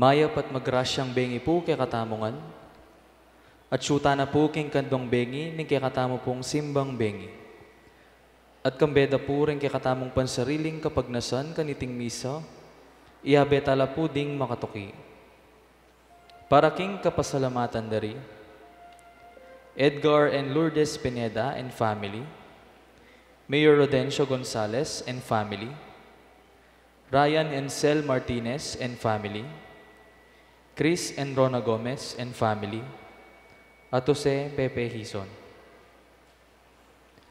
Mayap at magrasyang bengi po kay katamongan, at syuta na po king kandong bengi, ning kay katamo pong simbang bengi. At kambeda po rin kay katamong pansariling kapagnasan kaniting misa, ihabetala po ding makatuki. Para king kapasalamatan dari, Edgar and Lourdes Pineda and family, Mayor Rodencio Gonzales and family, Ryan and Sel Martinez and family, Chris and Rona Gomez and family, at Jose Pepe Hison.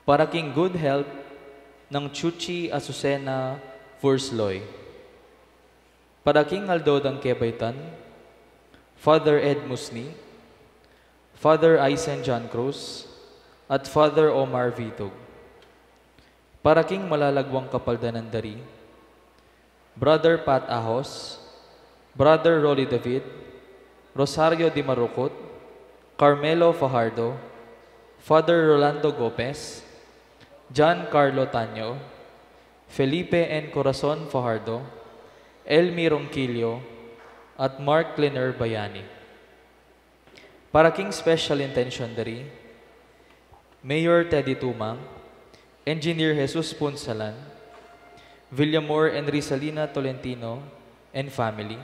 Para king good health ng Chuchi Azucena Fursloy. Para king Aldo ng Kebaytan, Father Ed Musni, Father Aisen John Cruz, at Father Omar Vitog. Para king malalagwang kapaldanan dari, Brother Pat Ahos, Brother Rolly David, Rosario Di Marucot, Carmelo Fajardo, Father Rolando Gopez, John Carlo Tanyo, Felipe N. Corazon Fajardo, Elmi Ronquillo, at Mark Cleaner Bayani. Para king special intention dari, Mayor Teddy Tumang, Engineer Jesus Punsalan, Villamor and Rizalina Tolentino, and family.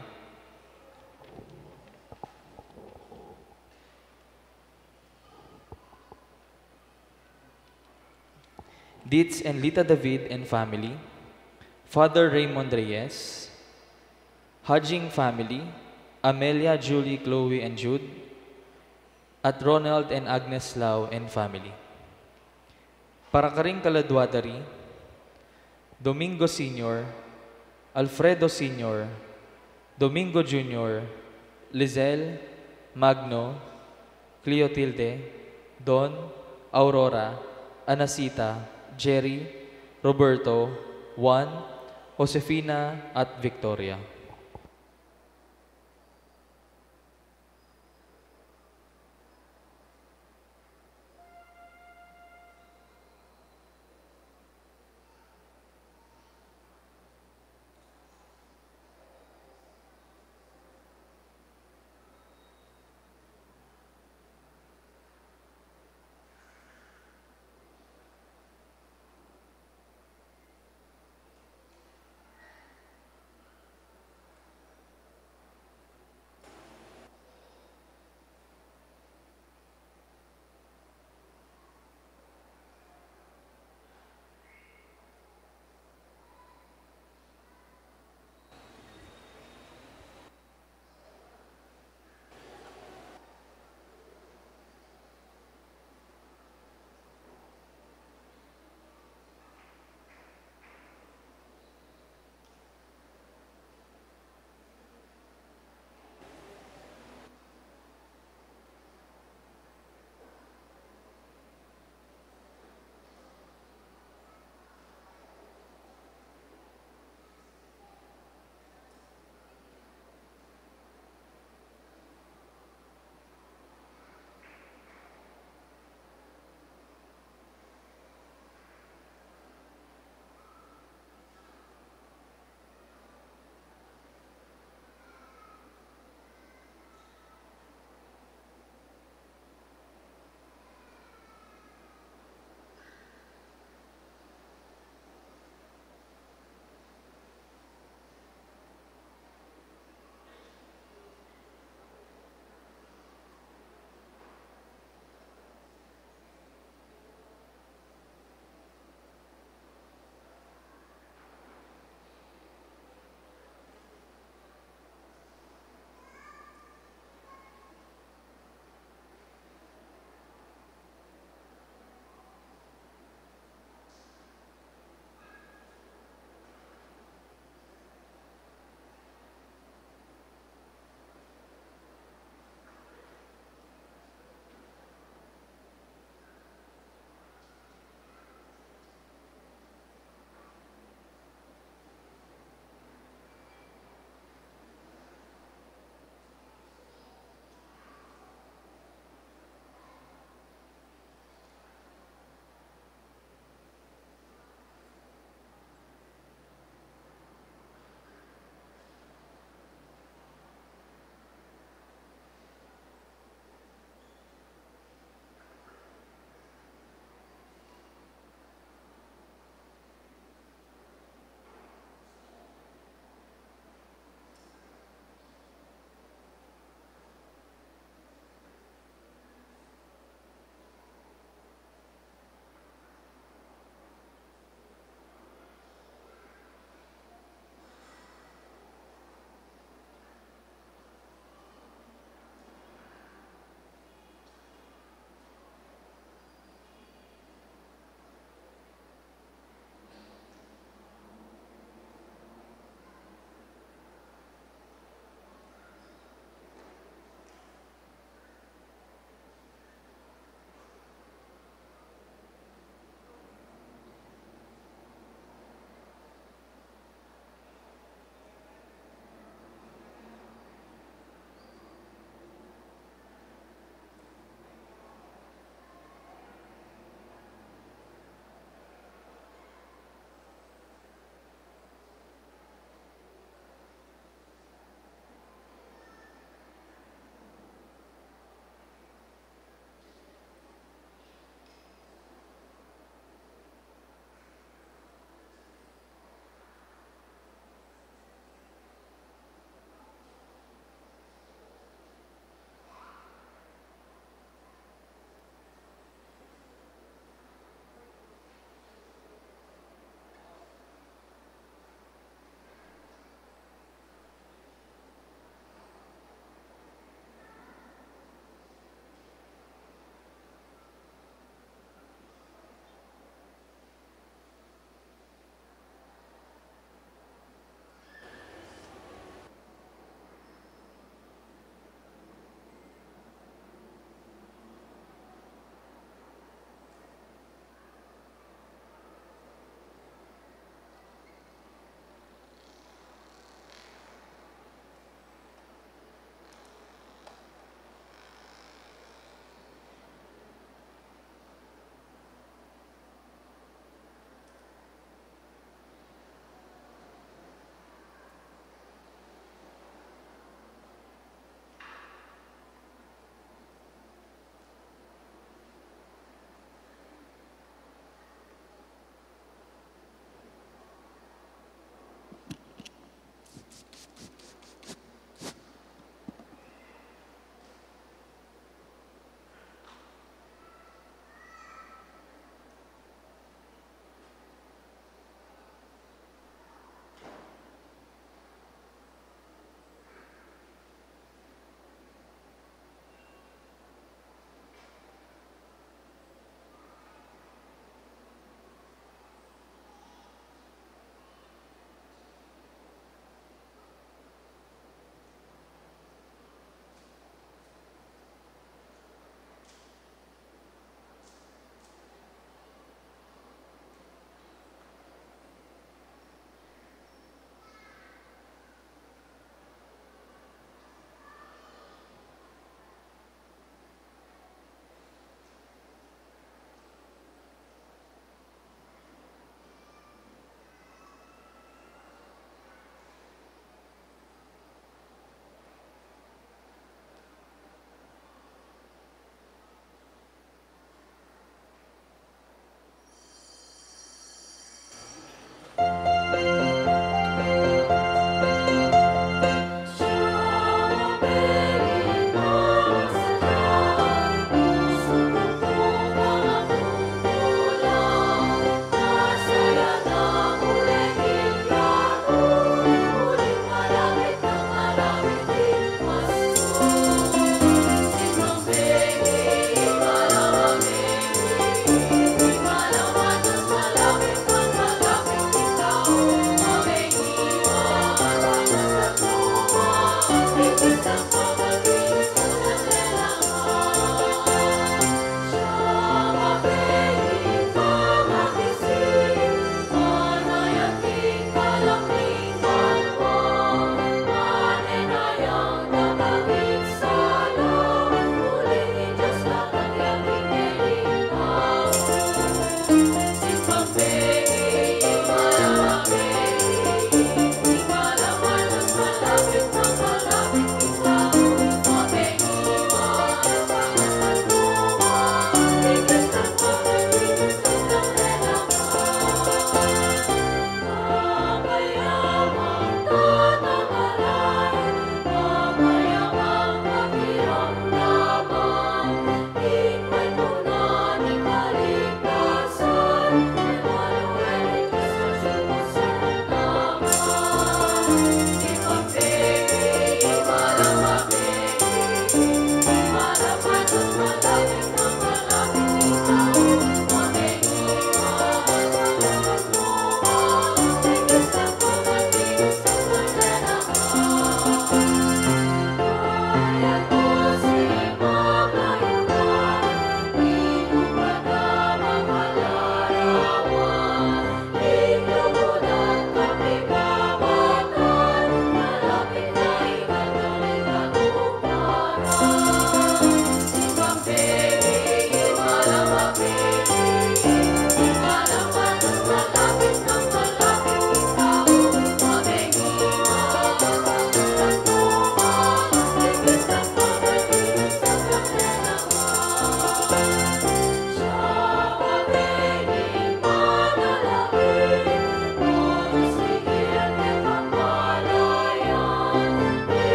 Ditz and Lita David and family, Father Raymond Reyes, Hajing family, Amelia, Julie, Chloe, and Jude, at Ronald and Agnes Lau and family. Para karing kaladwadari, Domingo Sr., Alfredo Sr., Domingo Jr., Lizelle, Magno, Cleotilde, Don, Aurora, Anasita, Jerry, Roberto, Juan, Josefina, at Victoria.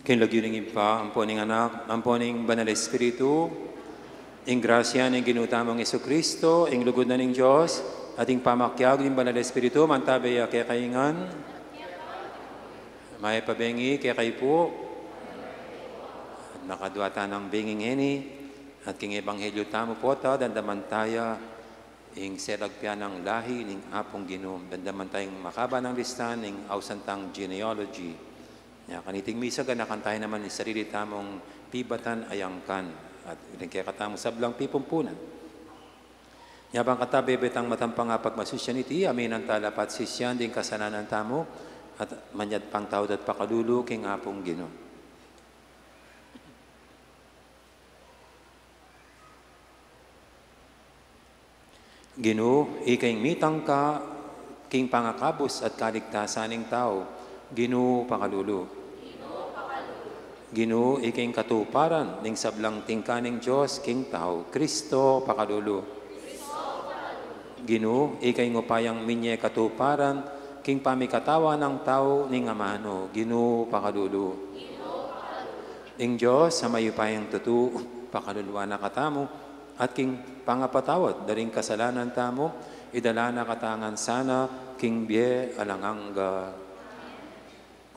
Kinlagyuning pa, amponing anak, amponing banal Espiritu, ing grasya ng ginutamang Kristo, ing lugod na ng Diyos, ating pamakyag ng banal Espiritu, mantabay kay kaingan, may pabengi kay kay po, at nakadwata ng binging heni, at king ebanghelyo tamo po ta, dandamantaya, ing seragpya ng lahi, ning apong ginom, dandamantayang makaba ng listan, ing ausantang genealogy. Ya, kaniting misa, ganakantahin naman ni sarili tamong pibatan ayangkan, at kaya katamo sablang pipumpunan. Yabang kata bebetang matampang apag masusyan iti, amin ang talapat sisyan din kasananan tamo, at manyad pang tawad at pakalulu king apong ginom. Gino, ikaing mitang ka, king pangakabos at kaligtasan ng tao, Gino pakalulu. Gino, ikaing katuparan, ning sablang tingkaning Diyos, king tao, Kristo pakalulu. Gino, ikaing upayang minye katuparan, king pamikatawa ng tao, ning amano, Gino pakalulu. Ing Diyos, sa mayupayang tutu, pakaluluwa na katamo, at king pangapatawad, daring kasalanan tamo, idala na katangan sana, king bie alanganga.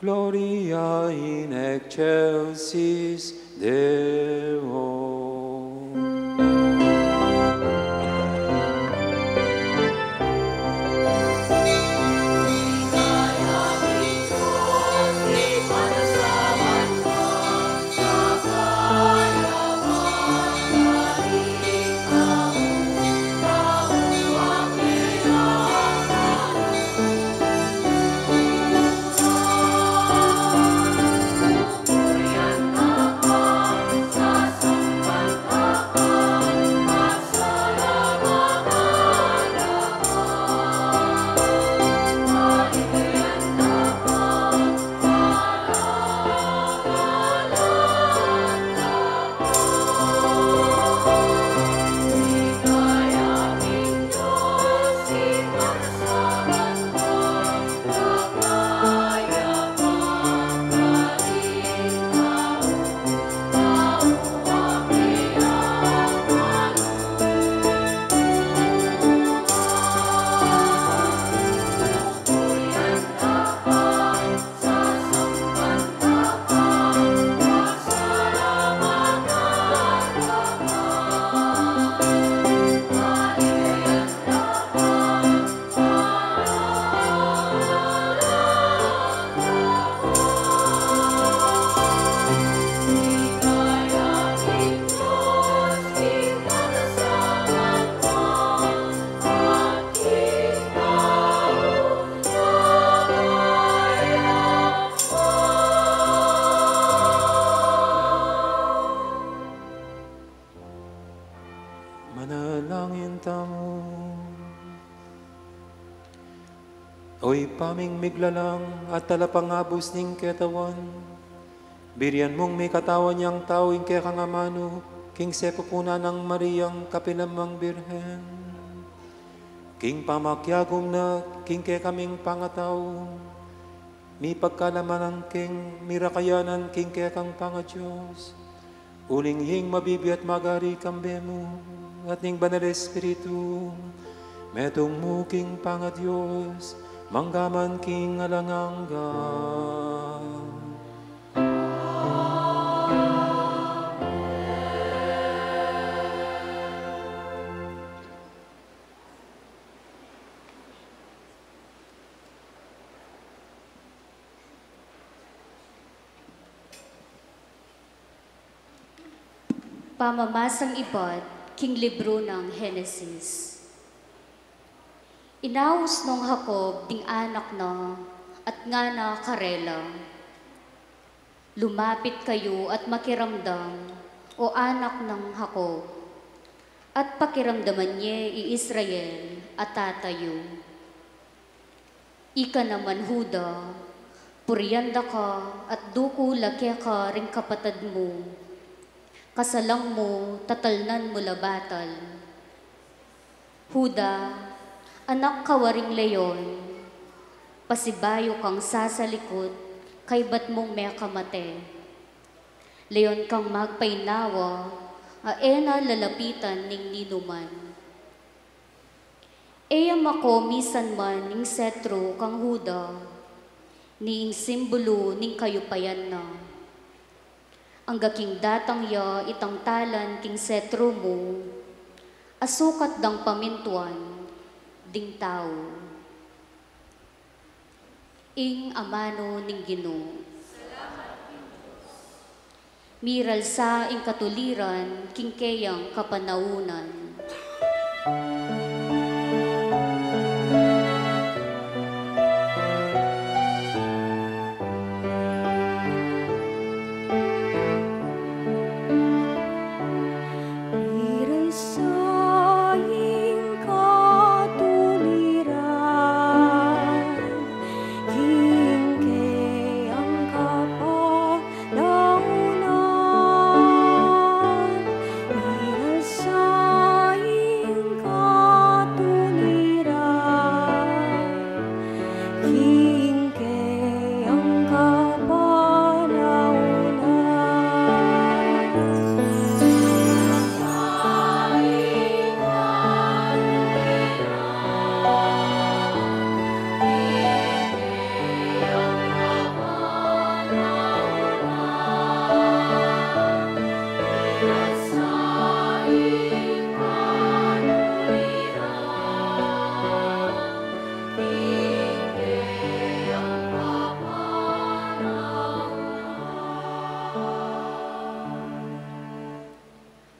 Gloria in excelsis Deo. Manalangin tamo. Oy paming miglalang at talapangabos ning ketawan. Birian mong may katawan niyang tao ing kaya kangamano, king sepupuna ng Mariyang kapinamang Birhen. King pamakyagom na, king kaya kaming pangataw. Mi pagkalaman ang king mirakayanan, king kaya kang pangadyos. Uling hing mabibi at magari kambe mo, at ning banal Espiritu, metong mo king pangadyos, manggaman king alangangga. Pamamasang ibad, king libro ng Henesis. Inaus nung Jacob ding anak na at nga na karela. Lumapit kayo at makiramdam, o anak ng Jacob, at pakiramdaman niya i-Israel at tatayo. Ika naman Huda, puryanda ka at duko laki ka ring kapatid mo. Kasalang mo, tatalnan mo labatal. Huda, anak kawaring leyon, pasibayo kang sasalikot, kay bat mong may kamate. Leon kang magpainawa, aena lalapitan ning ninuman. Eyam ako misan man ning setro kang huda, ning simbolo ning kayupayan na. Ang gaking datang ya itang talan king setro mo, asukat dang pamintuan, ding tao. Ing amano ning Ginoo. Miral sa ing katuliran, kingkeyang kapanaunan.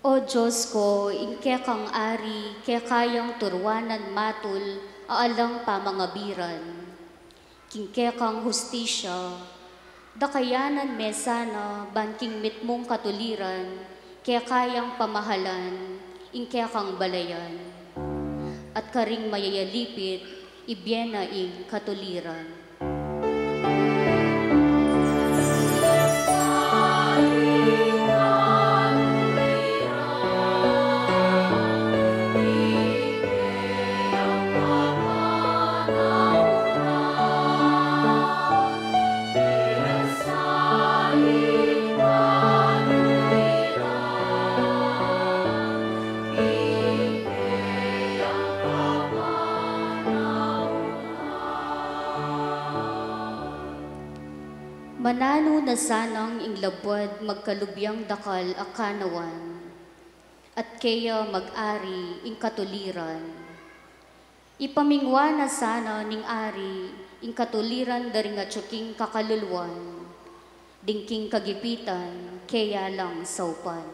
O Diyos ko, ingke kang ari, kaya kayang turwanan matul, aalang pamangabiran. Kingke kang hustisya, dakayanan mesana, banking mitmong katuliran, kaya kayang pamahalan, ingke kang balayan. At karing mayayalipit, ibyena ing katuliran. Manano na sanang inglabwad magkalubyang dakal akanawan, at kaya mag-ari ing katuliran. Ipamingwa na sana ning ari ing katuliran dari nga tsuking kakalulwan, dingking kagipitan, kaya lang saupan.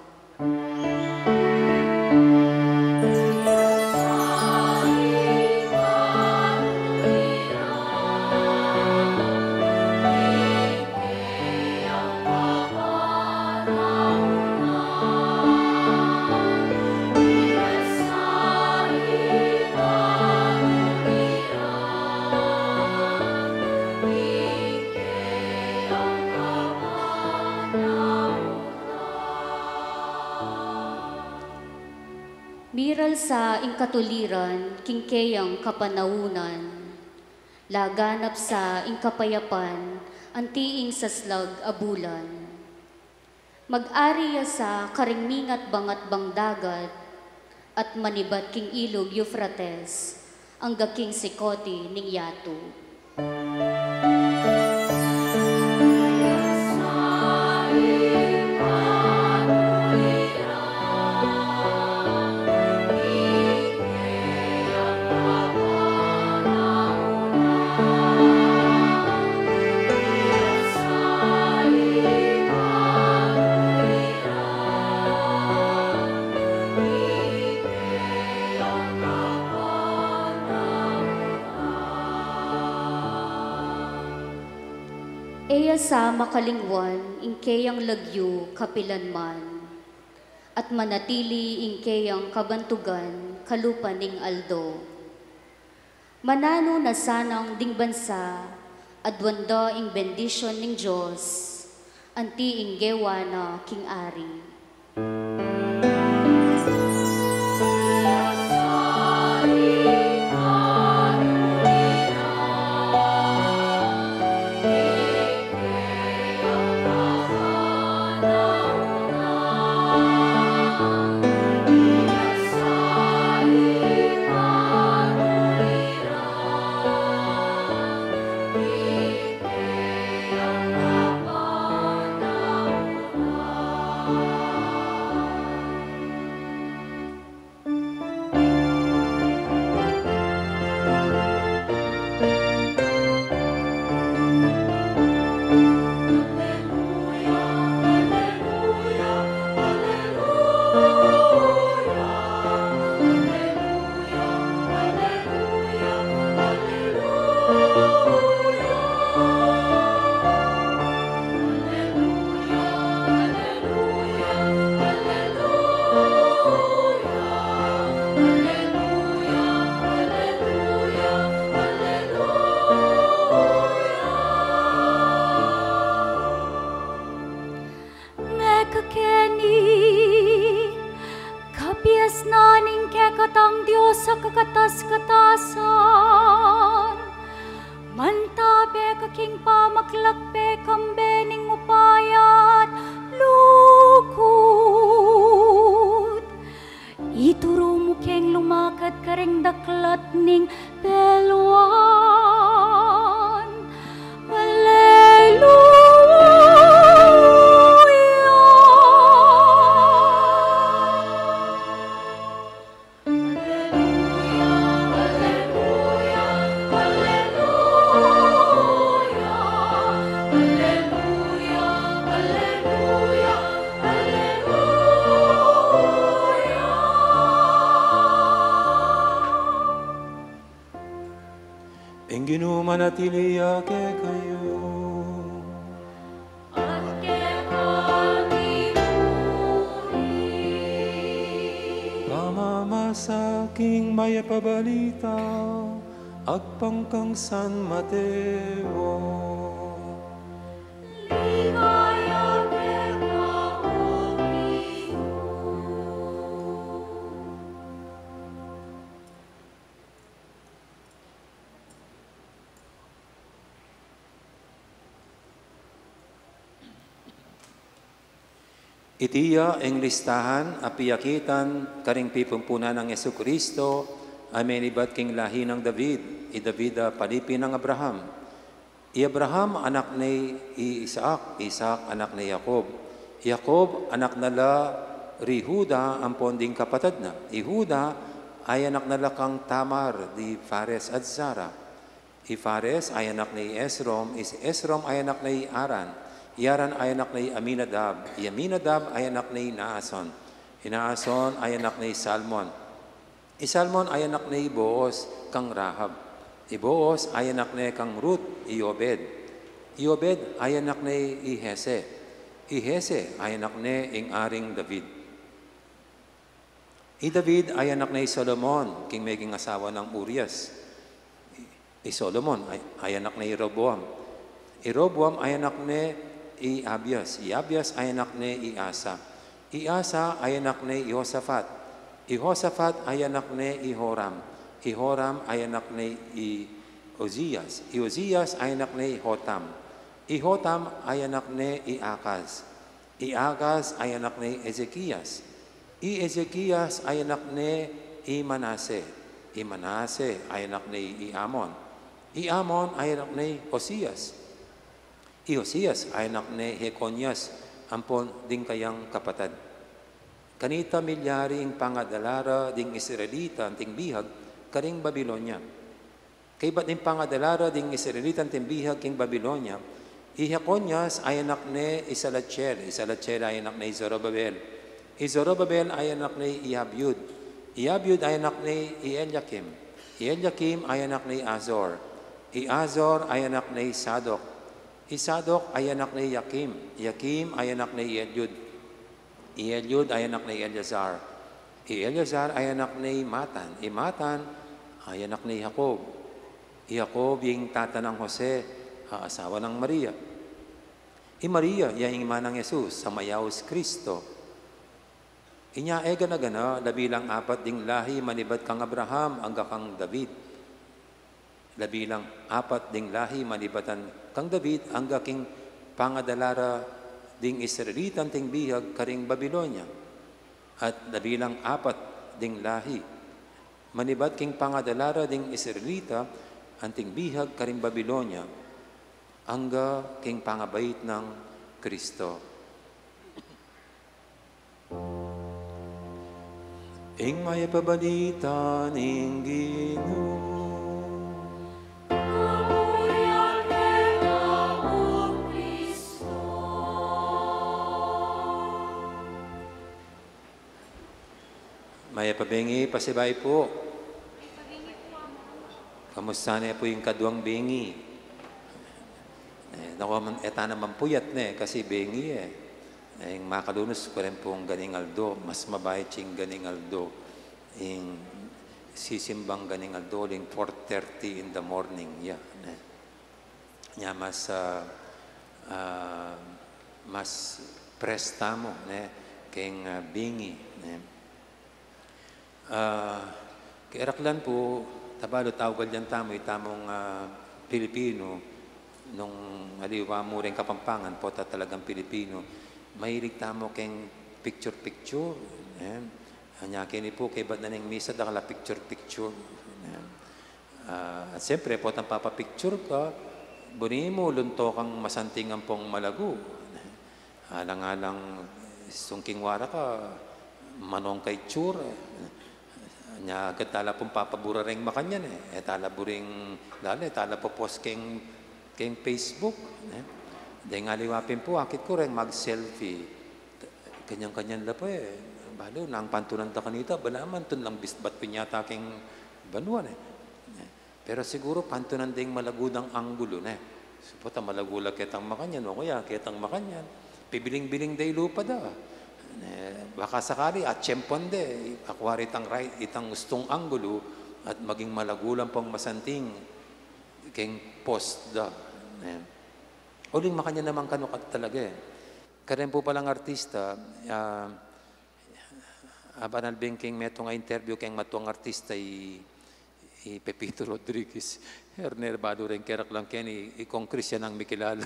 Miral sa ingkatuliran, kingkeyang kapanaunan, laganap sa ingkapayapan, antiing saslag abulan. Mag-ariya sa karingmingat bangat bang dagat, at manibat king ilog Euphrates, ang gaking sikoti ning yato. Eya sa makalingwan, ingkeyang lagyo kapilanman, at manatili ingkeyang kabantugan, kalupaning aldo. Manano na sanang ding bansa, adwanda ing bendisyon ning Diyos, anti ing gewa na king ari. Now sa kakatas-katasan. Mantabe kaking pamaklakpe kambening upayat lukot. Ituro mo keng lumakad kareng daklat ning belwan. Ang ginumanatili ake kayo. Pamamasaking maya pabalita, agpangkang San Mateo. Itiya ang listahan apiyakitan karing pipumpunan ng Jesucristo ay menibat king lahi ng David, David palipin ng Abraham. Abraham anak ni Isaac, Isaac anak ni Jacob. Jacob anak nala Rihuda ang ponding kapatid na. Ihuda ay anak nala kang Tamar di Fares at Zara. Fares ay anak ni Esrom, Esrom ay anak ni Aran. Iaran ay anak ni Aminadab. Aminadab ay anak ni Naason. Naason ay anak ni Salmon. Salmon ay anak ni Boaz kang Rahab. Boaz ay anak ni kang Ruth, Iobed. Iobed ay anak ni Ihese. Ihese ay anak ni ing aring David. David ay anak ni Solomon, king maging asawa ng Urias. Solomon ay anak ni Rehoboam. Rehoboam ay anak ni Abias. Abias ay anak ni Iasa. Iasa ay anak ni Josaphat. Josaphat ay anak ni Ihoram. Ihoram ay anak ni Ozias. Ozias ay anak ni Hotam. Hotam ay anak ni Iakaz. Iakaz ay anak ni Ezekias. Ezekias ay anak ni Manase. Manase ay anak ni Amon. Amon ay anak ni Hosias. Hosias ay anak ni Jeconias, ampon ding kayang kapatid. Kanita milyaring pangadalara ding Israelita ting bihag karing Babilonya. Kay ba't ding pangadalara ding Israelita ting bihag king Babilonya, Jeconias ay anak ni Isalatiel. Isalatiel ay anak ni Zorobabel. Zorobabel ay anak ni Iabiud. Iabiud ay anak ni Eliakim. Eliakim ay anak ni Azor. Azor ay anak ni Sadok. Sadok ay anak ni Yakim. Yakim ay anak ni Eliud. Eliud ay anak ni Eleazar. Eleazar ay anak ni Matan. Matan ay anak ni Jacob. Jacob yung tata ng Jose, asawa ng Maria. Maria, yung ima ng Jesus, sa Mayaos Kristo. Inya e gana-gana, labilang apat ding lahi manibat kang Abraham, ang kang David. Labilang apat ding lahi manibatan kang David, ang king pangadalara ding Israelitan ting bihag karing Babilonya. At labilang apat ding lahi manibat king pangadalara ding Israelita anting bihag karing Babilonya, angga king pangabait ng Kristo. Ing maya pabalita ning Ginoo. Maya pabengi, pasibay po. Kamusta na po yung kaduang bengi? Naku, eta naman puyat na kasi bengi yung makalunos ko rin pong ganing aldo. Mas mabayad siyang ganing aldo. Yung sisimbang ganing aldo, yung 4:30 in the morning. Mas presta mo kayong bengi. Kairaklan po, tabalo tawag yan tamong Pilipino, nung aliwa mo rin Kapampangan po talagang Pilipino. Mahilig tamo keng picture-picture. Hanya kini po kay ba't na ng misa dakala picture-picture. At siyempre po ang papapicture ka, buni mo lunto kang masantingan pong malago. Alang-alang sungking wara ka, manong kay tsura. Nya agad tala pong papabura rin makanyan tala buring lalo tala po post keng Facebook dahil nga liwapin po akit ko rin mag-selfie kanyang-kanyan la po balo nang pantunan ta kanita balaman tun lang bisbat pinyata keng banuan pero siguro pantunan ding malagudang anggulo supota malagula ketang makanyan o kaya ketang makanyan pibiling-biling day lupa da baka sakali at tiyemponde akwari itang gustong anggulo at maging malagulang pang masanting keng post da uling makanya naman kanukat talaga karen po palang artista abanalbing keng metong interview keng matuang artista Pepito Rodriguez Herner bado rin kerak lang ken ikong Christian ang mikilala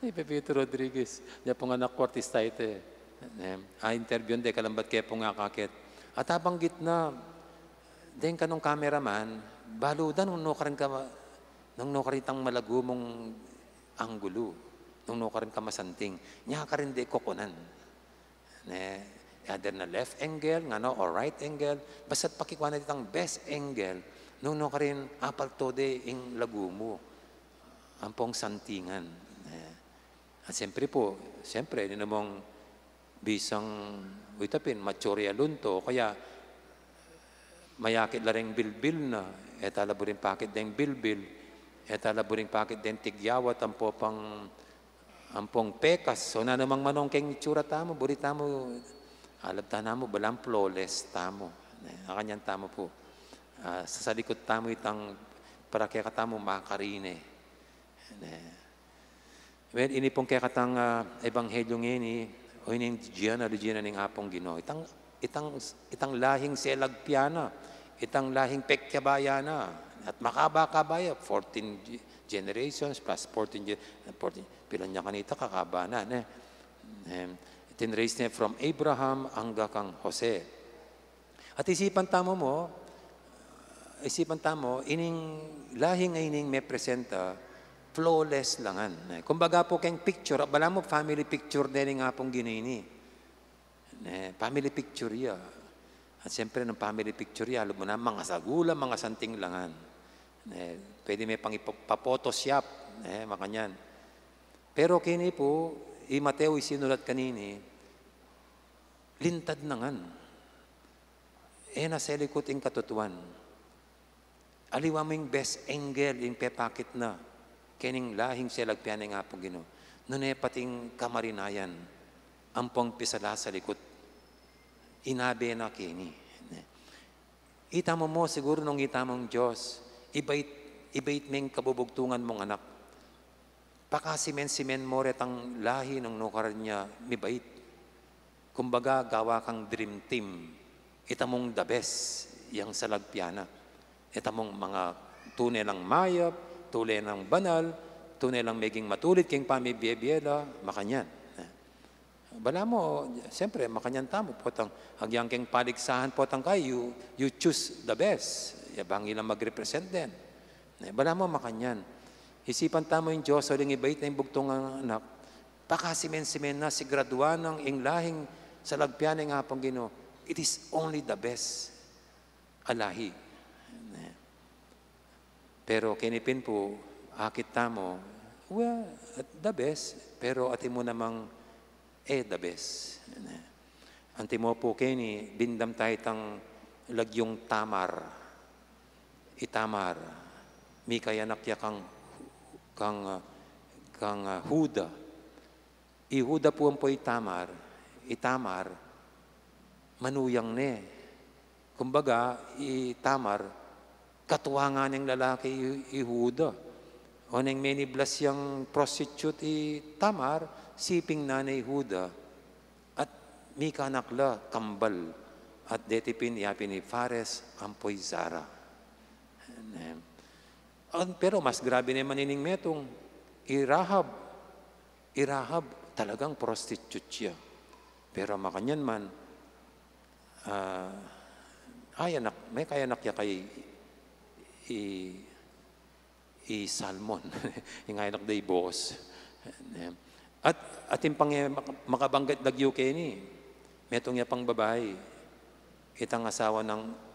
Pepito Rodriguez, niya pong anak ko artista ito interview hindi, kalambat kaya po nga kakit. At habang gitna, din ka nung cameraman, baludan nung nukarin tang malago mong anggulo, nung nukarin ka masanting, niya ka rin di kukunan. Either na left angle, or right angle, basta't pakikuha na ditang best angle, nung nukarin apal tode ing lagu mo, ang pong santingan. At siyempre hindi namang bisang uitapin, maturya lunto, kaya mayakit la rin bilbil na, talabo rin pakit din bilbil, talabo rin pakit din tigyawat, ang pong pekas, so na namang manong keng itsura tamo, buri tamo, alab tanamo, balang flawless tamo, kanyan tamo po. Sa salikod tamo itang, para kaya katamo makarine. Well, ini pong kaya katang ebanghelyo ngini, o ini Gianna Regina ning apong Ginoo. Itang lahing selagpiana, itang lahing pekyabayana, at makaba-kabaya, 14 generations plus 14 pilan niya kanita kakabana. Itinraise niya from Abraham hanggang kang Jose. At isipan tamo, ining lahing ining may presenta, flawless langan. Kumbaga po keng picture, bala mo family picture din nga pong ginini. Family picture ya. At siyempre ng family picture ya, alam mo na, mga sagula, mga santing langan. Pwede may pang ipapotosyap, makanyan. Pero kini po, Mateo isinulat kanini, lintad nangan. Nasa likod ing katutuan. Aliwa mo yung best angle, yung pepakit na. Kening lahing selagpian ng apong Ginoo. Nune pating kamarinayan, ampong pisala sa likod. Inabe na kini. Itamo mo siguro nung itamong Diyos, ibait meng kabubugtungan mong anak. Pakasimen-simen mo retang lahi ng nukar niya, mibait. Kumbaga, gawa kang dream team. Itamong the best, yang salagpiana. Itamong mga tunay lang mayap, tunay ng banal, tunay lang maging matulit king pamibiyebiyela, makanyan. Bala mo, siyempre, makanyan tamo, potang, hagyang king paligsahan potang kayo, you choose the best. Yabang ilang mag-represent din. Bala mo, makanyan. Isipan tamo yung Diyos, o ling ibait na yung bugtong anak, pakasimen-simen na, si graduan ng inglahing sa lagpian ng apang Ginoo, it is only the best alahi. Pero kinipin po, akit tamo, well, the best, pero ati mo namang, the best. Anti mo po kini, bindam tayo tang lagyong tamar. Itamar. Mi kaya nakya kang Huda. Ihuda po ang po itamar. Manuyang ne. Kumbaga, itamar, katuwangan ng lalaki Ihuda. O nang miniblas yung prostitute Tamar, siping na Huda. At mi kanakla kambal at detipin yapi ni Fares ampoy Zara. Pero mas grabe naman ining metong Irahab talagang prostitute siya. Pero makanyan man, may kayanak ya kay Salmon, yung anak day boss. At yung pang makabanggat lagyo kayo ni, metong ya pang babae, itang asawa ng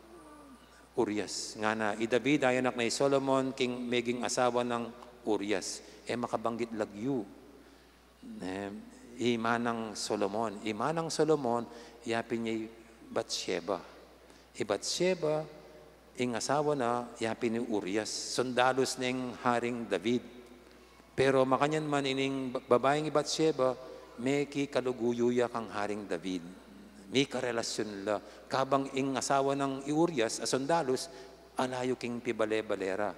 Urias. Nga na, David ay anak na Solomon, king meging asawa ng Urias. Makabanggit lagyo. Imanang Solomon, yapin niya Bathsheba. Bathsheba, ing asawa na, yapin ni Urias. Sundalos ng Haring David. Pero makanyan man ining babaeng Bathsheba, may kaluguyo kang Haring David. May karelasyon la. Kabang ing asawa ng Urias, sundalos, alayo king pibale-balera.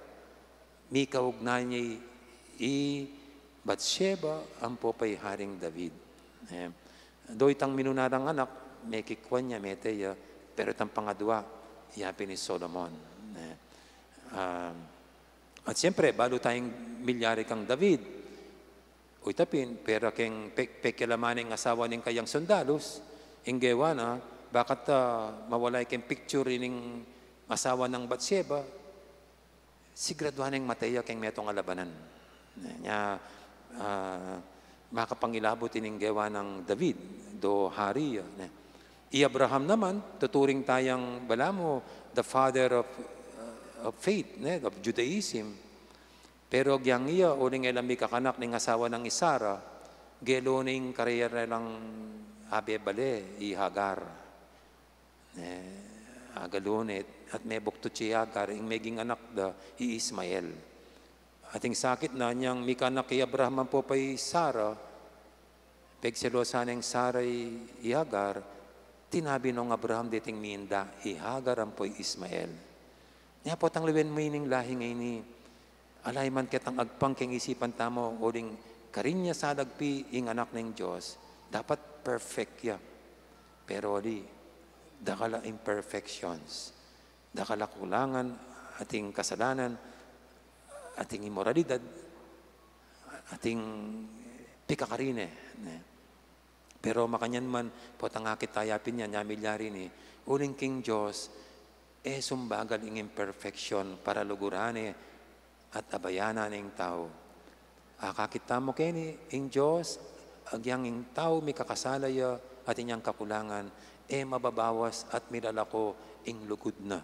May kaugnay niya Bathsheba, ang popay Haring David. Do itang minunadang anak, may kikwan niya, may teya, pero itang pangadwa, yapi ni Solomon. At siyempre, balo tayong milyari kang David, uitapin, pero keng pekilamaning asawa ng kayang sundalos, inggewa na, bakit mawalay keng picture ning asawa ng Bathsheba, siguraduhan ng Mateo keng metong alabanan. Nya, makapangilabot ininggewa ng David, do hari. Abraham naman, tuturing tayang balamo, the father of faith, of Judaism. Pero gyang iya, uling elami kakanak ng asawa ng Isara, gelo ning kariyera lang abebale, Hagar. Agalunit, at may bukto si Hagar, ing meging anak da, Ismael. Ating sakit na niyang mikanak kay Abraham po pa'y Sara, pegselosan ng Saray Hagar, tinabi nung Abraham dating minda, Hagar ang po'y Ismael. Niya po tang liwen mo ining lahing ini, alay man kitang agpang keng isipan tamo, uling karinya sa dagpi ing anak ng Diyos, dapat perfect ya. Pero di, dakala imperfections, dakala kulangan, ating kasalanan, ating immoralidad, ating pikakarine. Pero makanyan man, potangakit tayapin niya, nyamilyari ni, uling king Diyos, sumbagal ing imperfection para lugurane at abayanan ng tao. Kakita mo kini, ing Diyos, agyang ing tao may kakasalaya at inyang kakulangan, mababawas at milalako ing lugod na.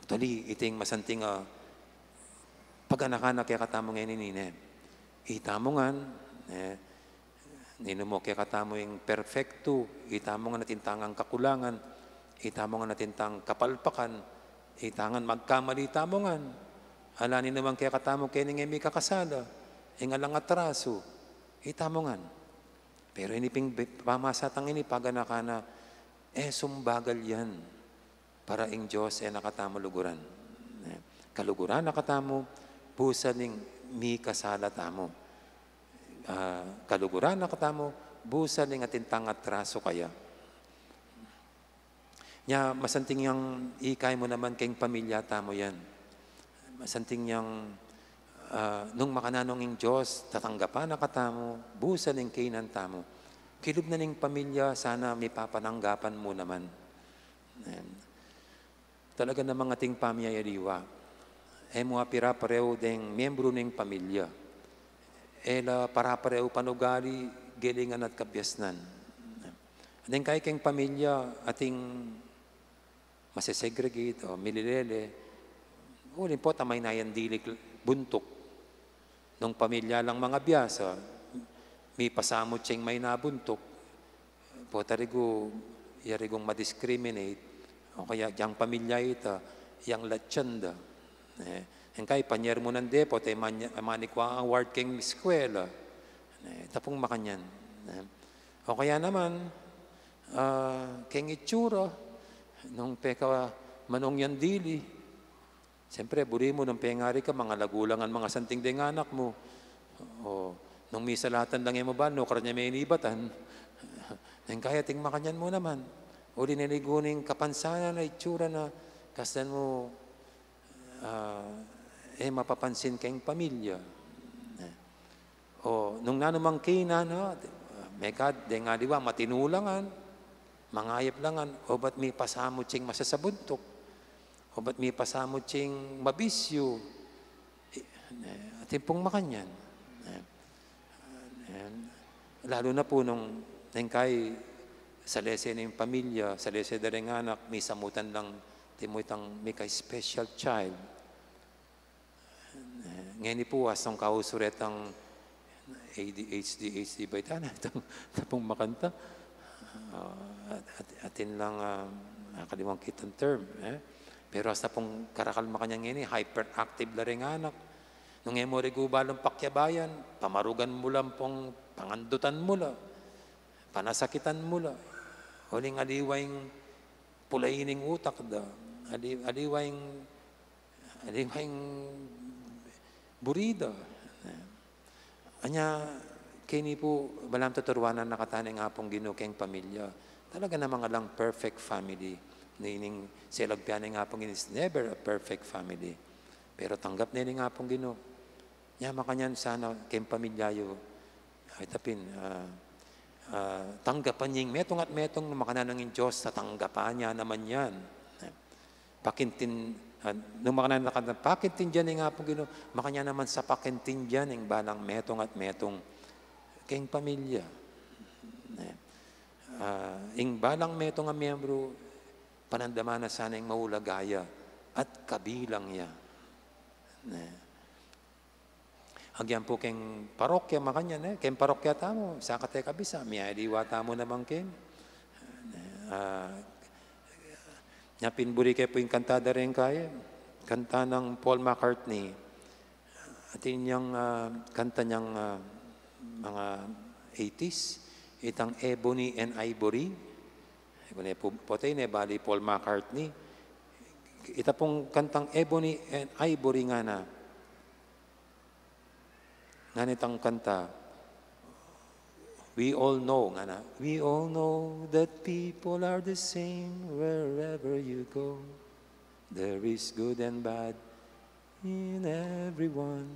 Actually, iting masanting pag-anakanak kaya katamo ngayon nine. Itamo nga, nino mo kaya katamo yung perfecto, itamo nga natintangang kakulangan, itamo nga natintang kapalpakan, itangan magkamali tamo nga. Alanin naman kaya katamo kaya nga may kakasala, alang atraso, itamo nga. Pero iniping pamasatang ini pag-anakana, sumbagal yan para ing Diyos nakatamo luguran. Kaluguran nakatamo, busa ning mi kasala tamo. Kaluguran nakatamo, busa ning atintang atraso kaya. Nya, masanting yang ikay mo naman kayong pamilya tamo yan. Masanting yang nung makananong ing Diyos, tatanggapan nakatamo, busa ning kainan tamo. Kilub na ning pamilya, sana may papananggapan mo naman. Talaga namang ating pamiyayariwa. Mga pirapareo deng miyembro ng pamilya. Parapareo panugali, gilingan at kabyasnan. Adeng kay keng pamilya, ating masesegregate o mililele, ulin po tamay na yan dilik buntok. Nung pamilya lang mga biyasa, may pasamot siyang may nabuntok. Po tarigo, yarigong madiscriminate, o kaya yang pamilya ita, yang latsyanda. Yang kay panyer mo ng depo, tayo manikwa ang award king eskwela. Tapong makanyan. O kaya naman, king itsura, nung peka manong yan dili. Siyempre, buri mo nung pengari ka, mga lagulangan, mga santing ding anak mo. O, nung misalatan lang yung mo ba, no, karanya may inibatan. Ang kaya ting makanyan mo naman. Uli niliguning kapansanan na itsura na kasdan mo mapapansin kayong pamilya. O nung nanumang kina na, mekad, de nga diwa, matinulangan, mangayap langan, o ba't may pasamot siyang masasabuntok, o ba't may pasamot siyang mabisyo, at yung pong makanyan. Lalo na po nung kay sa lese na yung pamilya, sa lese na rin anak, may samutan lang, timutang may ka-special child. Ngayon po, asang kausuret ang ADHD ba ito? Ito pong makanta. Atin lang nakalimang kitang term. Pero hasta pong karakal makanyang ini, hyperactive na rin anak. Nung emori gubalong pakyabayan, pamarugan mo lang pong pangandutan mo lang, panasakitan mo lang. Huling aliwayng pulaining utak da. Aliwayng burida. Anya, kini po, balang tuturwanan nakataning nga pong ginukeng pamilya. Talaga na mga lang perfect family. Nining silagpianin nga pong is never a perfect family. Pero tanggap nini nga pong ginu. Nya makanyan sana kayong pamilyayo. Ay tapin, tanggapan yung metong at metong na makanan ng Diyos sa tanggapan niya naman yan. Pakintin, nung makanan na pakintin dyan nga pong ginu, makanya naman sa pakintin dyan yung balang metong at metong kayong pamilya. Yung balang metong nga miyembro, panandama na sana yung maulagaya at kabilang niya. Agyan po keng parokya makanyan keng parokya tamo sa kate kabisa miadiwa tamo naman ken nyapin buri kay po yung kantada rin kaya kanta ng Paul McCartney at inyang kanta niyang mga 80s itang Ebony and Ivory potay ne bali Paul McCartney ita pong kantang Ebony and Ivory nga na nganitang kanta, we all know that people are the same wherever you go. There is good and bad in everyone.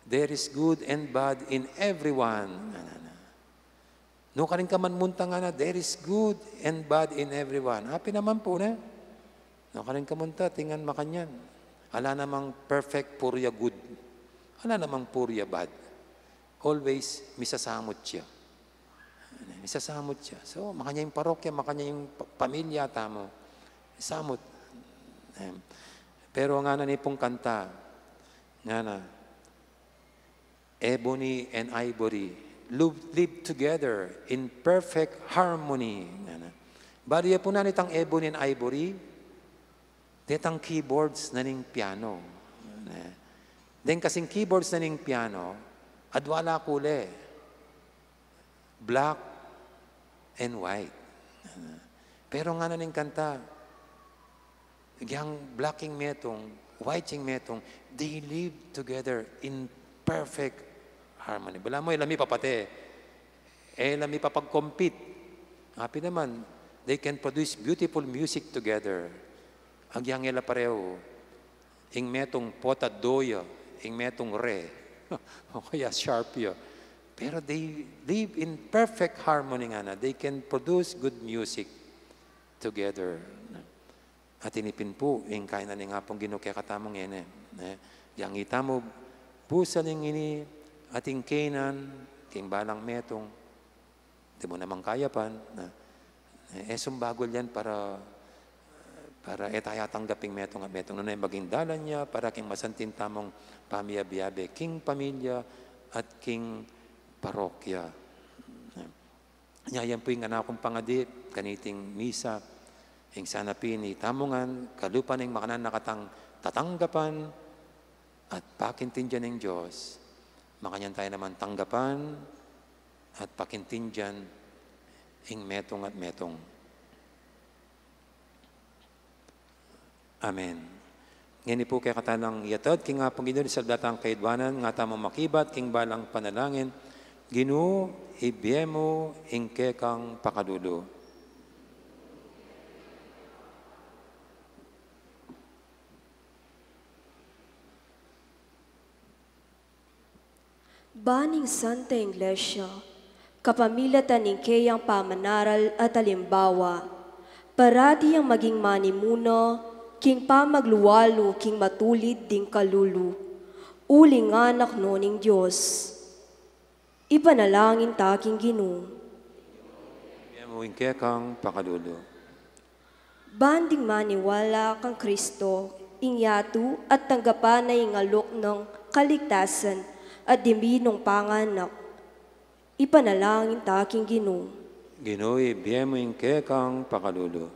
There is good and bad in everyone. No ka rin ka man munta nga na, there is good and bad in everyone. Happy naman po na. No ka rin ka munta, tingan makanyan. Ala namang perfect, purya good. Wala namang purya bad. Always, misasamot siya. Misasamot siya. So, makanya yung parokya, makanya yung pamilya, tamo. Samot. Pero nga na pong kanta, nga na, Ebony and Ivory, live together in perfect harmony. Bariya po na nitang Ebony and Ivory, ditang keyboards na ning piano. Then kasing keyboards na ning piano, adwala kule. Black and white. Pero nga na ning kanta, yung blacking metong, whiting metong, they live together in perfect harmony. Bala mo, ilami papate. Ilami papag-compete. Happy naman, they can produce beautiful music together. Agyang ila pareho, ing metong pota doya, ing metong re, o kaya sharp yun. Pero they live in perfect harmony nga na. They can produce good music together. At inipin po, ing kain na nga pong ginukya katamong yan yang ita mo, pusa ning ini, ating kainan, king balang metong, di mo namang kayapan, sumbagol yan para etaya tanggaping metong at metong na maging dalan niya para king masantin tamong pamiyabiyabe, king pamilya at king parokya. Yan po yung anak kong pangadip, kaniting misa, yung sanapin ni tamungan, kalupan ng makanan nakatang tatanggapan at pakintin dyan ng Diyos. Makanyan tayo naman tanggapan at pakintin dyan yung metong at metong. Amen. Ngayon po kaya katalang yatod, king nga pong Ginoo, saldatang kaidwanan, nga tamang makibat, king balang panalangin, Ginoo, ibiyemo ingke kang pakadulo. Baning Santa Iglesia, kapamilatan ng kayang pamanaral at alimbawa, parati ang maging manimuno, king pamagluwalo, king matulid ding kalulu, uling anak no ning Diyos. Ipanalangin taking Ginoo. Ibiyemo ingke kang pakadulo. Banding maniwala kang Kristo, ingyatu at tanggapan na ingalok ng kaligtasan, at diminong panganak, ipanalangin taking Ginoo. Ginoo, ibiyemo ingke kang pakadulo.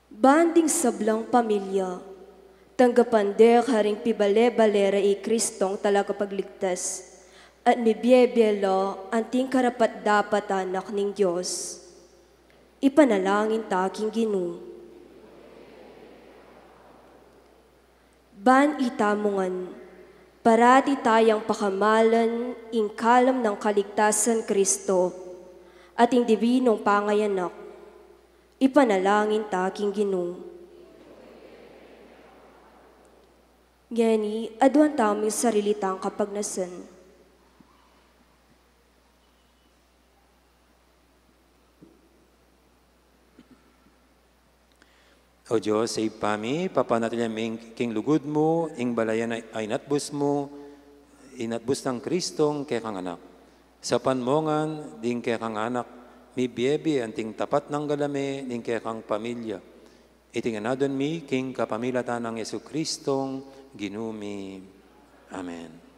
Banding sablang pamilya, tanggapan dek haring pibale-balera Kristong talagapagligtas, at mibyebelo anting karapat dapat anak ning Diyos. Ipanalangin taking Ginoo. Ban itamungan, parati tayang pakamalan ing kalam ng kaligtasan Kristo at ing dibinong pangayanak, ipanalangin taking Ginoo. Gani, aduan taming sarilitang kapagnasan. O Diyos, sa ipami, papanatilaming king lugod mo, ing balayan ay natbus mo, inatbus ng Kristong kay kang anak. Sa panmongan, ding kay kang anak, mi biyebe anting tapat ng galame, ding kay kang pamilya. Itinganadon mi, king kapamilatan ng Yesu Kristong, ginumi. Amen.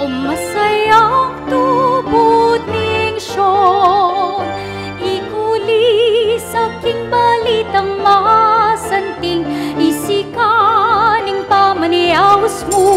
Masayang tubod ning syon, ikuli sa king balitang masanting, isikaning pamaniawas mo.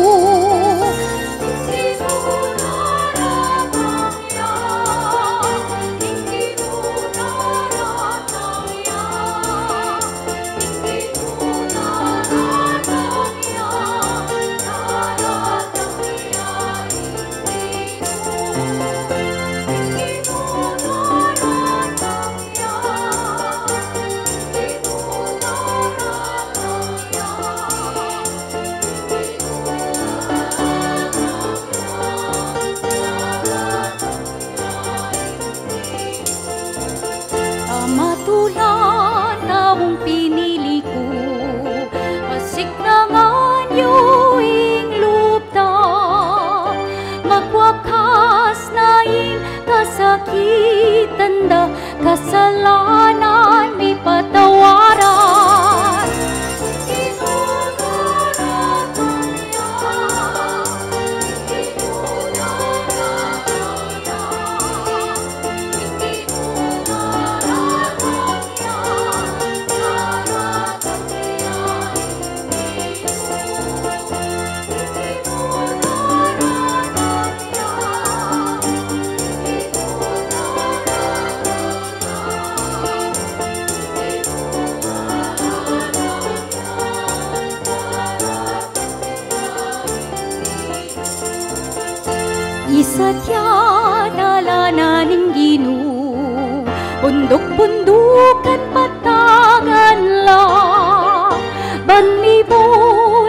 Matulan taong pinili ko, masik na nganyo ing lupta, magwakas na ing kasakitan da, kasalanan mi patawaran. Isatya dalanan Ginoo, bundok-bundukan patagan lang, banlibo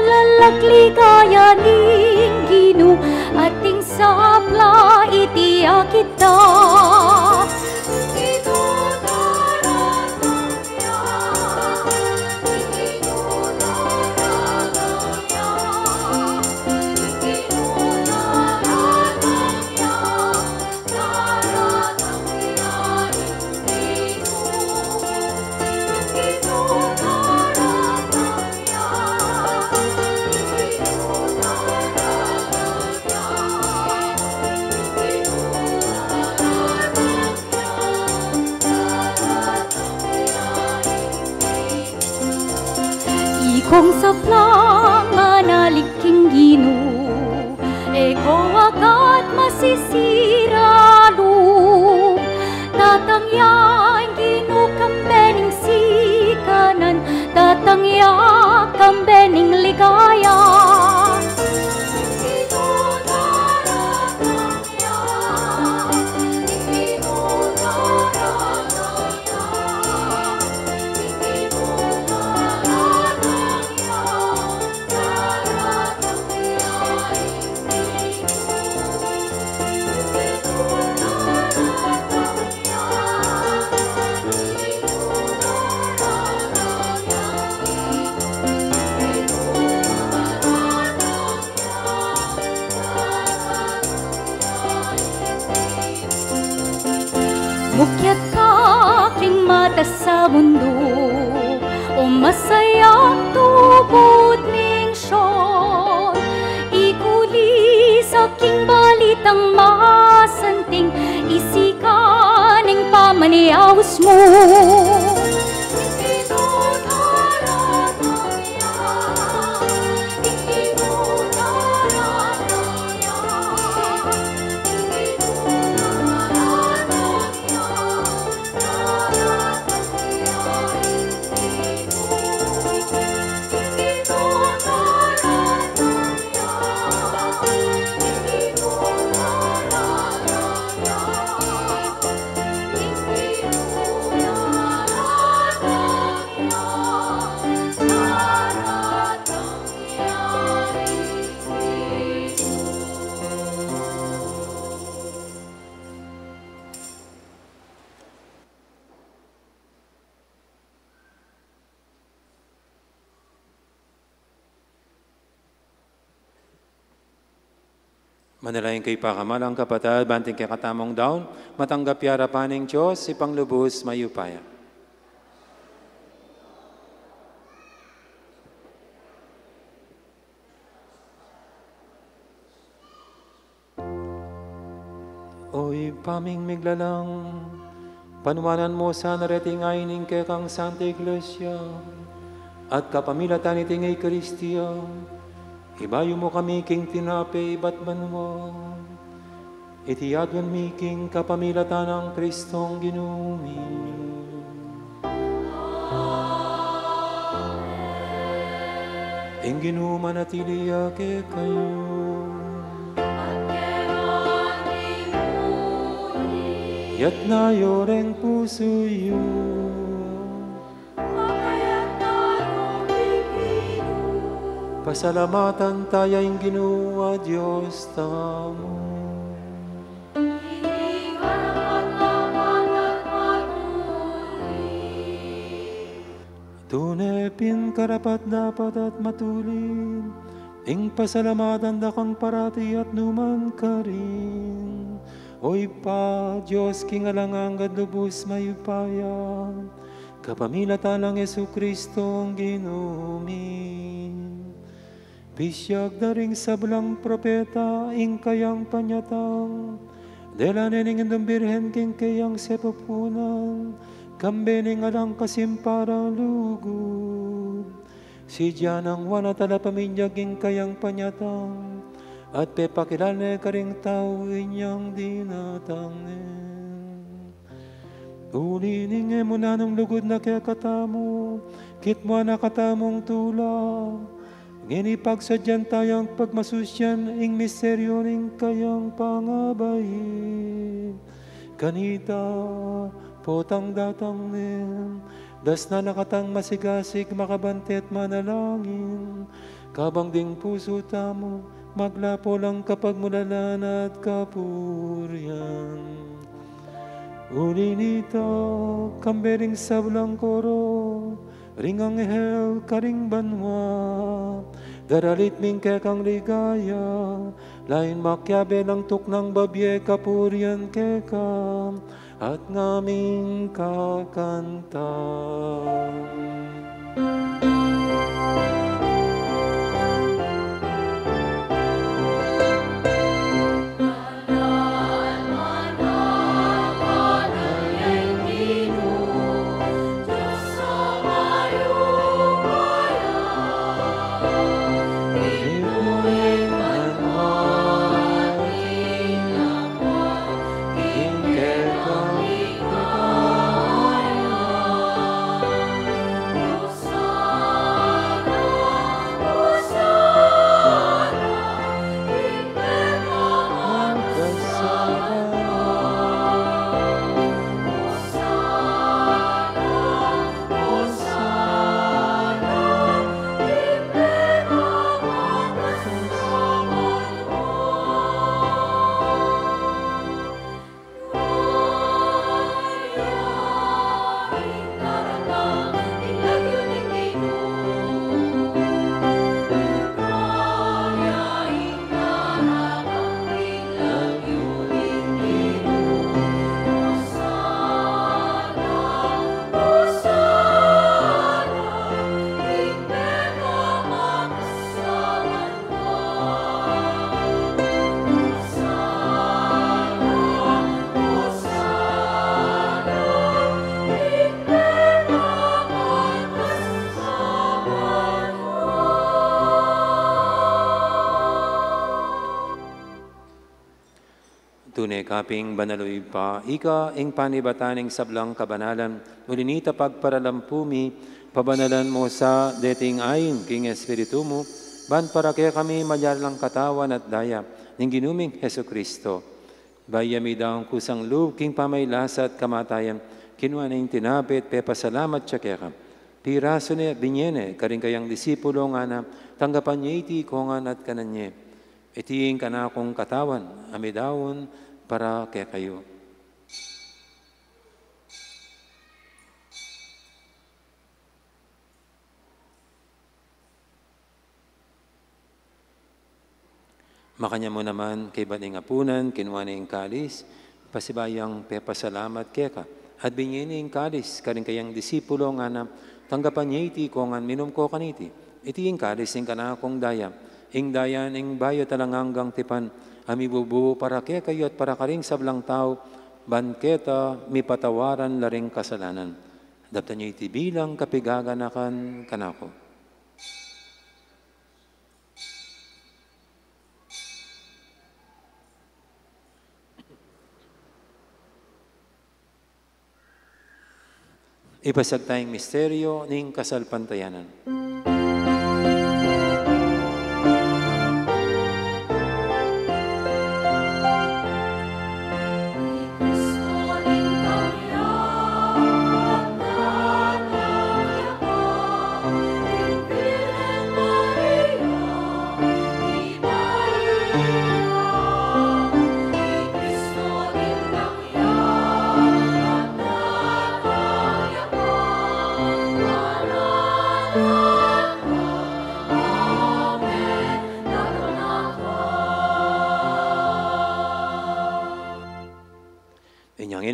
lalagligaya ning Ginoo, ating sapla itiya kita. Kung saplang manaliking Ginoo, eko agad masisi ya ginukambening sikanan, datang ya kambening ligaya. Mukyat ka aking mata sa mundo, o masayang tubod ning syon. Ikuli sa aking balitang masanting, isikaning pamaniawas mo. Manalangin kay pakamalang kapatid, banting kay katamong daon, matanggap yara paning Diyos, ipanglubos mayupaya. Oy paming miglalang, panuwanan mo sa narating ayning kay kang Santa Iglesia, at kapamilatan itingay Kristiya, ibayo mo kami king tinape iba't banwa, itiyadwan mi king kapamilatan ng Kristong ginumi. Ing ginuman at iliyake kayo, yat na yoreng puso yun. Pasalamatan tayong Ginoo Diyos tamo. Tunepin karapat dapat at matulin, ing pasalamatan dakang parati at numan ka rin. Oy pa, Diyos kingalangang gadlubos mayupaya, kapamilatan ng Yesu Kristo ang ginumin. Bisyag na ring sablang propeta, ing kayang panyatang, dela nening indong birhen king kayang sepapunan, kambening alang kasimparang lugod. Si Diyanang wana tala paminyag ing kayang panyatang, at pepakilane ka ring tao inyang dinatangin. Ulining mo na ng lugod na kaya katamo, kitmo na katamong tulang, nginipagsadyan tayong pagmasusyan, ing misteryo ning kayang pangabayin. Kanita, potang datang nin, das na nakatang masigasig, makabantet manalangin, kabang ding puso tamo, maglapo lang kapag mulalan at kapuryan. Uli nito, kambering sablang koro, ringang ehel karing banwa, daralit ming kekang ligaya, lain makyabe ng tuknang babye kapuryan kekam, at ngaming kakanta. Tunay kaping banaloy pa, ika ing panibataning sablang kabanalan, ulinita pagparalampumi, pabanalan mo sa dating ayin, king Espiritu mo, ban para kaya kami malyalang katawan at daya, ng ginuming Heso Kristo. Bayami daw kusang loob, king pamaylasa at kamatayan, kinuha na yung tinapit, pepasalamat siya kaya ka. Piraso niya, binyene, karing kayang disipulo nga na, tanggapan niya iti kongan at kananye. Itiing ka na akong katawan, amidawon, para kaya kayo. Makanya mo naman kay baning apunan, kinuha na yung kalis, pasibayang pepasalamat kaya ka. At binyini yung kalis, karing kayang disipulo nga na, tanggapan niya iti kongan, minum ko kaniti. Iti yung kalis, yung kanakong daya. Ing dayan, ing bayo talanganggang tipan, amibubu para kaya kayo at para karing sablang tao, banketa, mi patawaran laring kasalanan. Dapta niya iti bilang kapigaganakan kanako. Ipasag tayong misteryo ning kasalpantayanan.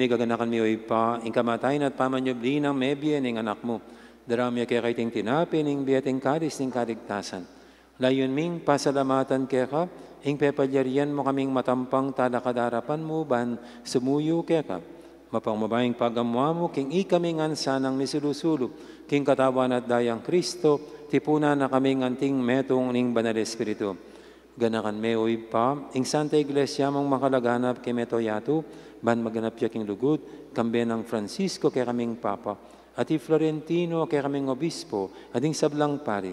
Gaganakan mi oy pa, ing kamatayin at pamanyobli ng mebye ning anak mo. Daramya kaya kaiting tinapi ning biyating kadis ning kaligtasan. Layon ming pasalamatan kaya ka, ing pepalyarian mo kaming matampang talakadarapan mo ban sumuyo kaya ka. Mapangmabayang pagamwa mo, king ikaming ansanang misulusulo, king katawan at dayang Kristo, tipuna na kaming anting metong ning banal Espiritu. Ganakan me oy pa, ing Santa Iglesia mong makalaganap kay metoyato, ban maganap siya king lugod, kambe ng Francisco kay kaming Papa, at i Florentino kay kaming Obispo, ading sablang pari.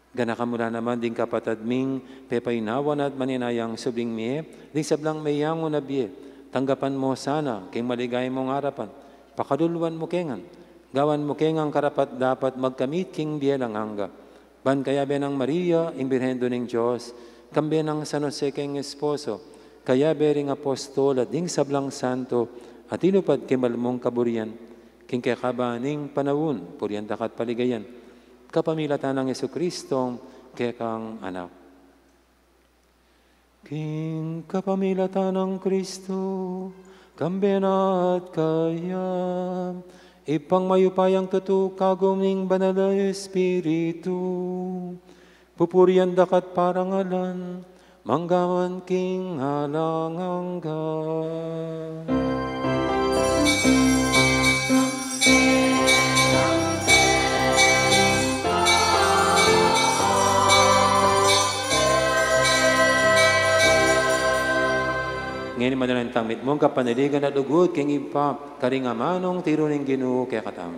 Ganakan mula naman ding kapatad ming pepaynawan at maninayang subling miye, ding sablang mayango na biye, tanggapan mo sana, kay maligay mong harapan, pakaduluan mo kengan, gawan mo kengang karapat dapat magkamit king biye lang hangga. Ban kaya benang Maria, imbirhendo ng Diyos, kambe ng San Jose king esposo, kaya bering apostol at ding sablang santo, at inupad kimalmong kaburian, king kakabaning panawun, purian dakat paligayan, kapamilatan ng Jesucristo, kekang anak. King kapamilatan ng Kristo, kambenat kaya, ipang mayupayang tutukagom ning banal na Espiritu, pupurian dakat parangalan, manggawan king halangangga. Ngayon madalang tamit mong kapanaligan at ugod king ipa karingamanong tiro ning Ginoo kaya katam.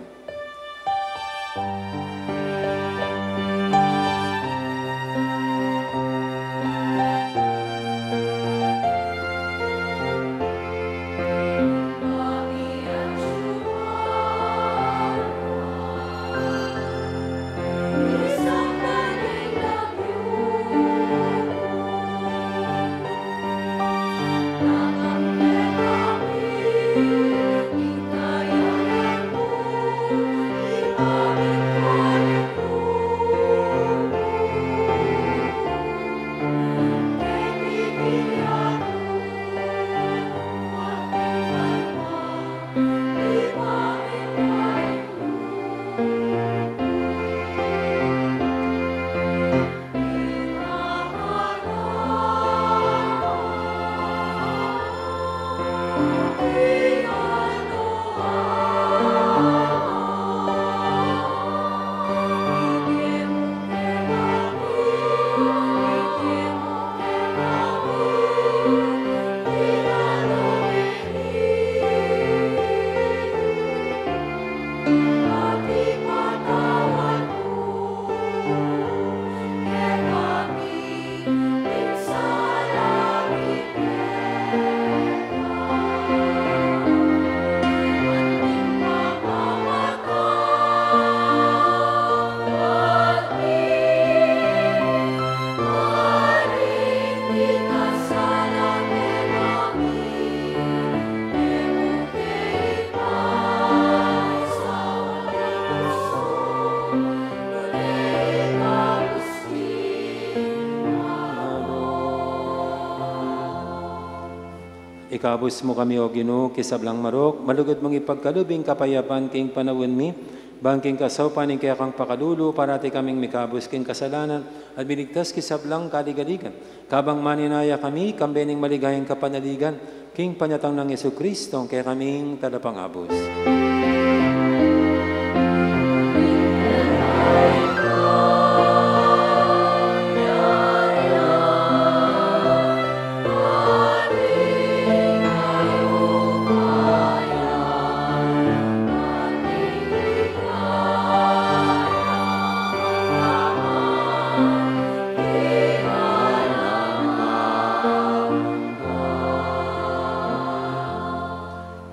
Ikabos mo kami, O Ginoo, kisablang marok, malugod mong ipagkalubing kapayapan king panawin mi, bangking kasawpan ing kaya kang pakadulo, parati kaming mikabos king kasalanan, at binigtas kisablang kaligaligan. Kabang maninaya kami, kambening maligayang kapanaligan, king panyatang ng Yesu Kristo, kaya kaming talapangabos.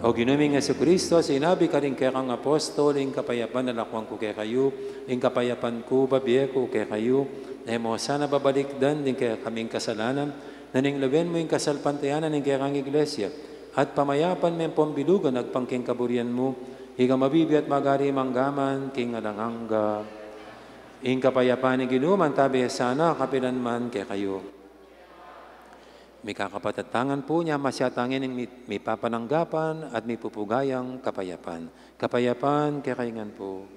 O ginuming Yesu Kristo, sinabi ka rin kaya kang apostol, ing kapayapan na lakwang ko kaya kayo, ing kapayapan ko, babiye ko kaya kayo, na mo sana babalikdan din kaya kaming kasalanan, naning lawen mo ing kasalpantayanan ing kaya kang iglesia, at pamayapan mo yung pambilugan, agpangking kaburian mo, higa mabibi at magari manggaman, king alanganga, ing kapayapan ni ginuman, tabi sana kapilan man kaya kayo. May kakapatatangan po niya, masyatangin ng may papananggapan at may pupugayang kapayapan. Kapayapan, kakaingan po.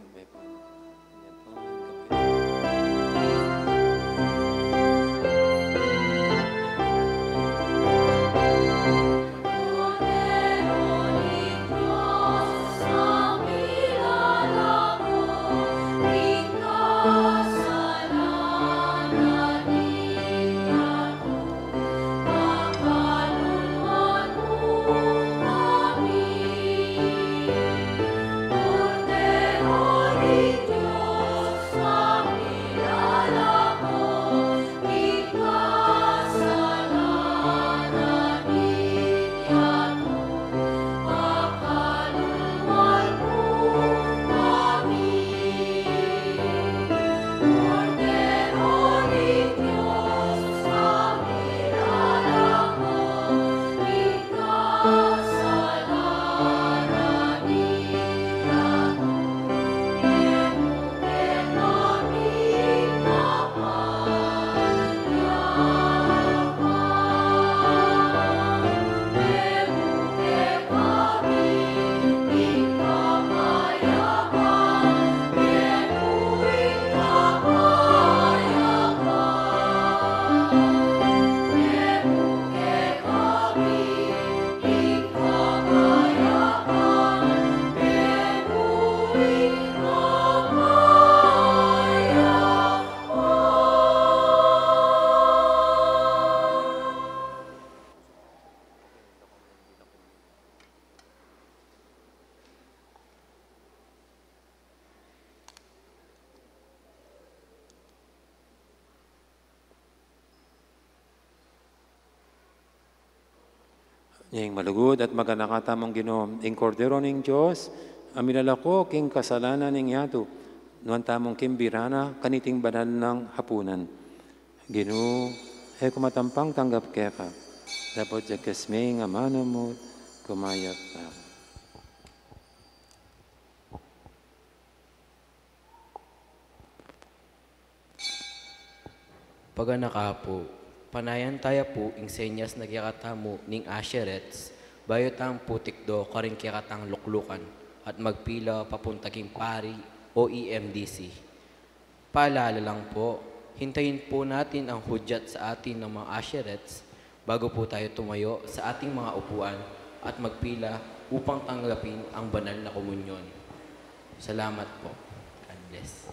Ing malugod at maganakatamang Ginoo, ing kordero ning Dios, aminalako king kasalanan ning yato, nuan tamong kimbirana, kaniting banal ng hapunan. Ginoo, kumatampang tanggap kaya ka, dapat jakasme nga mano mo, kumayat na. Paganakapo, panayan tayo po ing senyas nagyakatamo ning Asherets, bayot ang putik do karing kiyakatang luklukan at magpila papuntaging pari o EMDC. Paalala lang po, hintayin po natin ang hudyat sa atin ng mga Asherets bago po tayo tumayo sa ating mga upuan at magpila upang tanggapin ang banal na komunyon. Salamat po. God bless.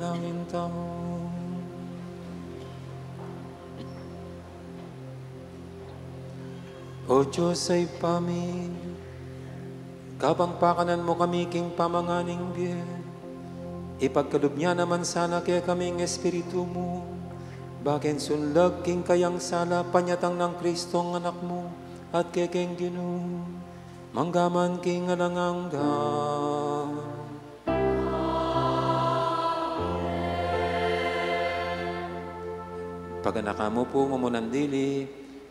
panalangin tamo. O Diyos ay pamin, kapangpakanan mo kami king pamanganing biyen. Ipagkaloob niya naman sana kaya kaming espiritu mo. Bakin sunlag king kayang sala, panyatang ng Kristo ang anak mo, at kekeng Ginoo, manggaman king alangangga. Paganaka mo po mamunandili,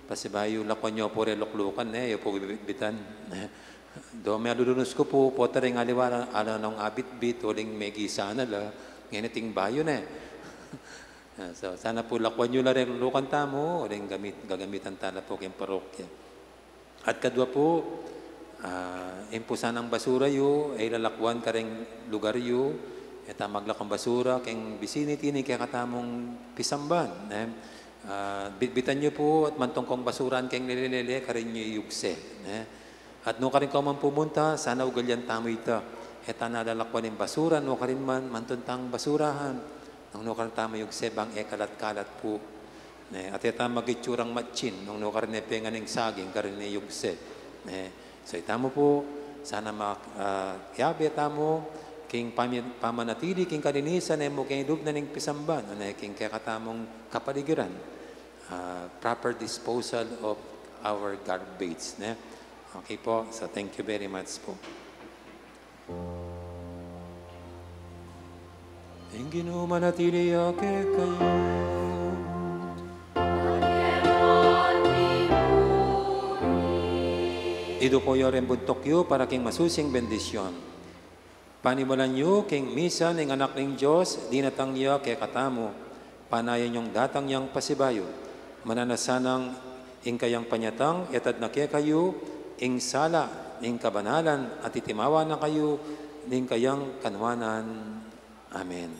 pasibayo lakwan nyo po reloklukan, yo po bibitan. Do may alulunos ko po, po taring aliwala, nung abit-bit, uling may gisa na la, nginiting bayo na So, sana po lakwan nyo la reloklukan tamo, uling gagamitan tala po kayong parokya. At kadwa po, impusan ang basura yo, ay lalakwan ka rin lugar yo, eta maglakang basura, kayong vicinity ni kaya katamong pisamban. Bitbitan nyo po at mantongkong basuran kayong nililili, karin nyo yugse. At no ka rin ka man pumunta, sana ugalyan tamo ito. Eta nalalakwan yung basura, no ka rin man mantuntang basurahan. Nung no ka rin tamo yugse, bang kalat-kalat po. At ita magitsurang matchin, nung no ka rin pengan ng saging, karin ni yugse. So itamo po, sana yabe tamo, king pamanatili, king kalinisan, mo king idub na ning pisamban, king kakatamong kapaligiran, proper disposal of our garbage. Okay po, so thank you very much po. Ang Ginoo manatili ake kayo. Ido po yoren buntok yo para king masusing bendisyon. Panimulan nyo king misa ng anak ng Diyos, dinatang niya kay katamo, panayan yung datang yang pasibayo, mananasanang ing kayang panyatang, etad na kaya kayo, ing sala, ing kabanalan, at itimawa na kayo, ing kayang kanwanan. Amen.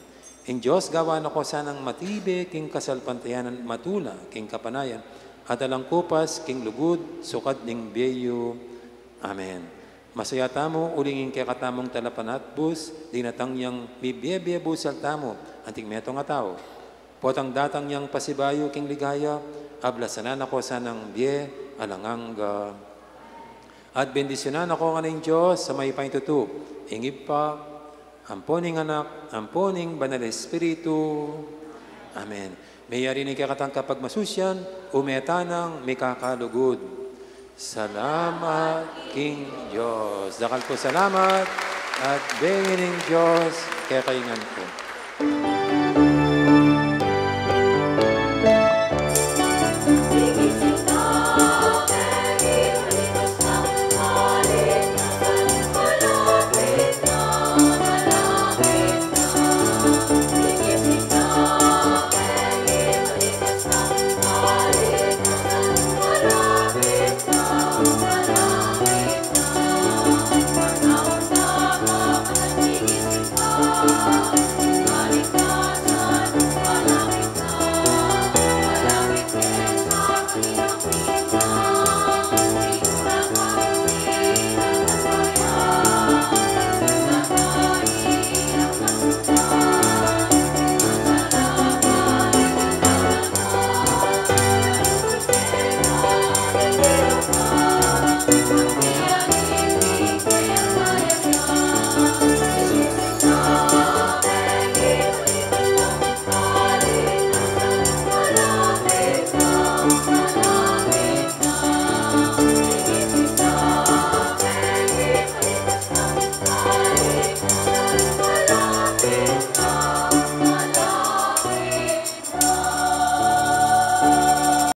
Ing Diyos, gawa na ko sanang matibe, king kasalpantayanan matula, king kapanayan, at alang kupas, king lugod, sukat ning biyo. Amen. Masaya tamo, ulingin kaya katamong talapanat bus, dinatang yang bibye busal tamo, anting meto nga tao. Potang datang yang pasibayo, king ligaya, ablasanan ako sanang biye, alangangga. At bendisyonan ako nga ng Diyos sa may paintutu. Ingib pa, amponing anak, amponing banal espiritu. Amen. Mayari ni kakatang kapag masusyan, umetanang may kakalugod. Salamat, King Diyos. Dakal ko salamat at bengin ng Diyos kaya kaingan ko.